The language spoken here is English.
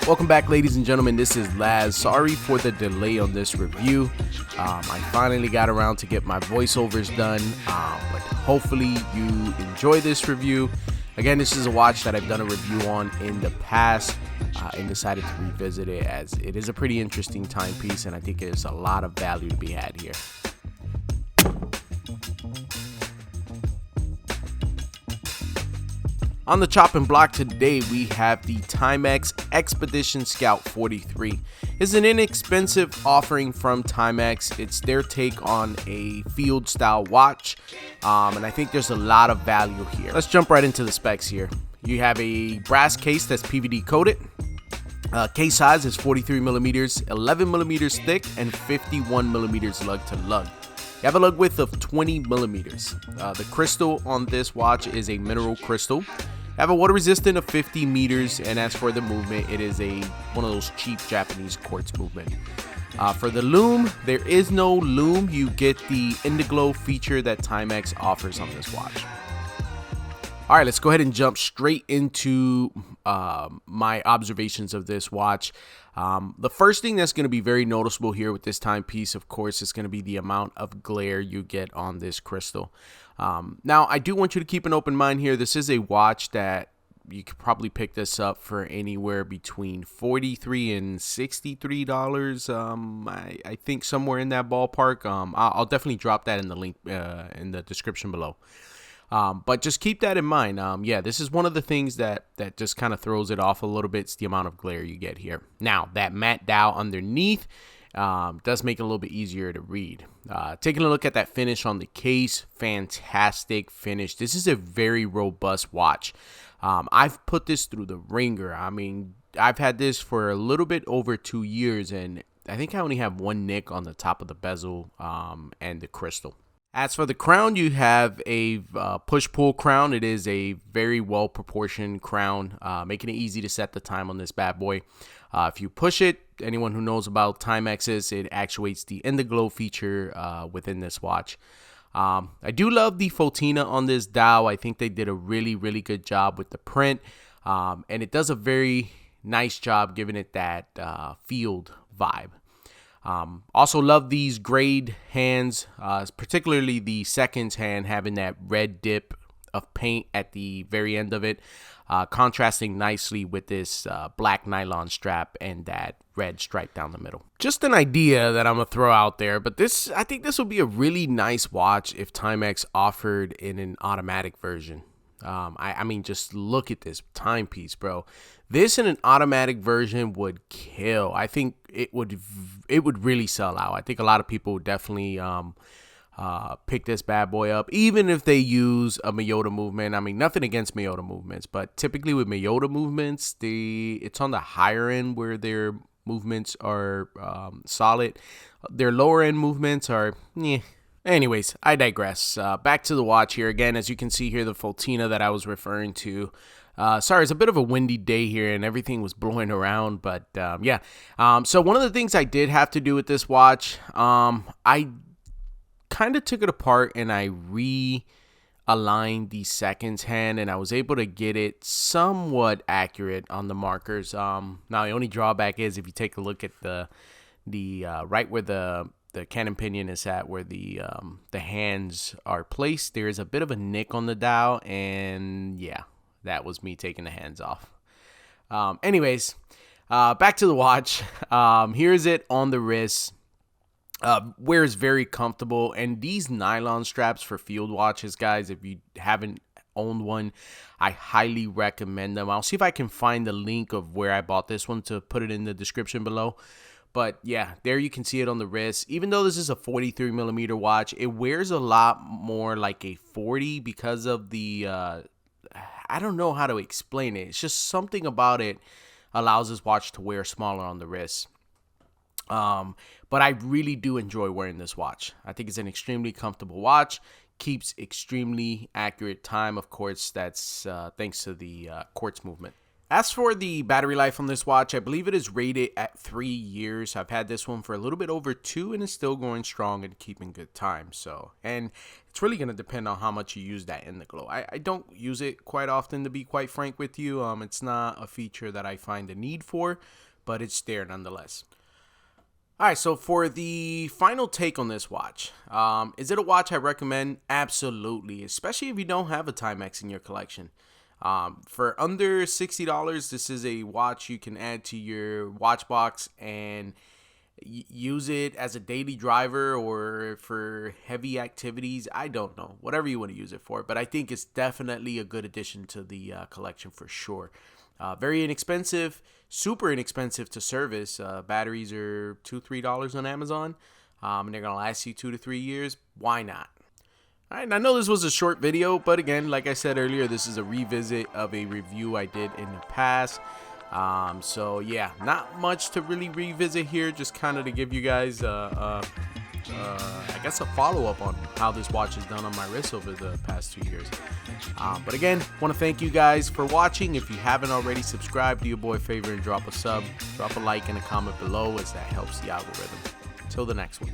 Welcome back, ladies and gentlemen. This is Laz. Sorry for the delay on this review. I finally got around to get my voiceovers done, but hopefully you enjoy this review. Again, this is a watch that I've done a review on in the past and decided to revisit it as it is a pretty interesting timepiece, and I think there's a lot of value to be had here. On the chopping block today, we have the Timex Expedition Scout 43. It's an inexpensive offering from Timex. It's their take on a field style watch, and I think there's a lot of value here. Let's jump right into the specs here. You have a brass case that's PVD coated. Case size is 43 millimeters, 11 millimeters thick, and 51 millimeters lug to lug. You have a lug width of 20 millimeters. The crystal on this watch is a mineral crystal. You have a water resistant of 50 meters, and as for the movement, it is one of those cheap Japanese quartz movement. For the lume, there is no lume. You get the Indiglow feature that Timex offers on this watch. All right, let's go ahead and jump straight into my observations of this watch. The first thing that's going to be very noticeable here with this timepiece, of course, is going to be the amount of glare you get on this crystal. Now, I do want you to keep an open mind here. This is a watch that you could probably pick this up for anywhere between $43 and $63. I think somewhere in that ballpark. I'll definitely drop that in the link in the description below. But just keep that in mind. Yeah, this is one of the things that just kind of throws it off a little bit. It's the amount of glare you get here. Now, that matte dial underneath does make it a little bit easier to read. Taking a look at that finish on the case, fantastic finish. This is a very robust watch. I've put this through the ringer. I mean, I've had this for a little bit over 2 years, and I think I only have one nick on the top of the bezel and the crystal. As for the crown, you have a push-pull crown. It is a very well-proportioned crown, making it easy to set the time on this bad boy. If you push it, anyone who knows about Timexes, it actuates the Indiglow feature within this watch. I do love the Fotina on this dial. I think they did a really, really good job with the print, and it does a very nice job giving it that field vibe. Also love these grayed hands, particularly the seconds hand having that red dip of paint at the very end of it, contrasting nicely with this black nylon strap and that red stripe down the middle. Just an idea that I'm gonna throw out there, but I think this would be a really nice watch if Timex offered in an automatic version. I mean, just look at this timepiece, bro. This in an automatic version would kill. I think it would really sell out. I think a lot of people would definitely pick this bad boy up, even if they use a Miyota movement. I mean, nothing against Miyota movements, but typically with Miyota movements, it's on the higher end where their movements are solid. Their lower end movements are, yeah. Anyways, I digress. Back to the watch here. Again, as you can see here, the Fotina that I was referring to. Sorry, it's a bit of a windy day here and everything was blowing around, but yeah. So one of the things I did have to do with this watch, I kind of took it apart and I realigned the seconds hand, and I was able to get it somewhat accurate on the markers. Now, the only drawback is if you take a look at the right where the cannon pinion is at, where the hands are placed, there is a bit of a nick on the dial, and yeah, that was me taking the hands off. Anyways, back to the watch. Here's it on the wrist. Wears very comfortable, and these nylon straps for field watches, guys, if you haven't owned one, I highly recommend them. I'll see if I can find the link of where I bought this one to put it in the description below. But yeah, there you can see it on the wrist. Even though this is a 43 millimeter watch, it wears a lot more like a 40 because of the, I don't know how to explain it. It's just something about it allows this watch to wear smaller on the wrist. But I really do enjoy wearing this watch. I think it's an extremely comfortable watch. Keeps extremely accurate time. Of course, that's thanks to the quartz movement. As for the battery life on this watch, I believe it is rated at 3 years. I've had this one for a little bit over 2 and it's still going strong and keeping good time. So, and it's really going to depend on how much you use that in the glow. I don't use it quite often, to be quite frank with you. It's not a feature that I find a need for, but it's there nonetheless. All right, so for the final take on this watch, is it a watch I recommend? Absolutely, especially if you don't have a Timex in your collection. For under $60, this is a watch you can add to your watch box and use it as a daily driver or for heavy activities. I don't know, whatever you want to use it for, but I think it's definitely a good addition to the collection for sure. Very inexpensive, super inexpensive to service. Batteries are $2-3 on Amazon, and they're gonna last you 2 to 3 years. Why not? All right, and I know this was a short video, but again, like I said earlier, this is a revisit of a review I did in the past. So yeah, not much to really revisit here, just kind of to give you guys I guess a follow-up on how this watch is done on my wrist over the past 2 years. But again, want to thank you guys for watching. If you haven't already subscribed, do your boy a favor and drop a sub, drop a like and a comment below, as that helps the algorithm. Till the next one.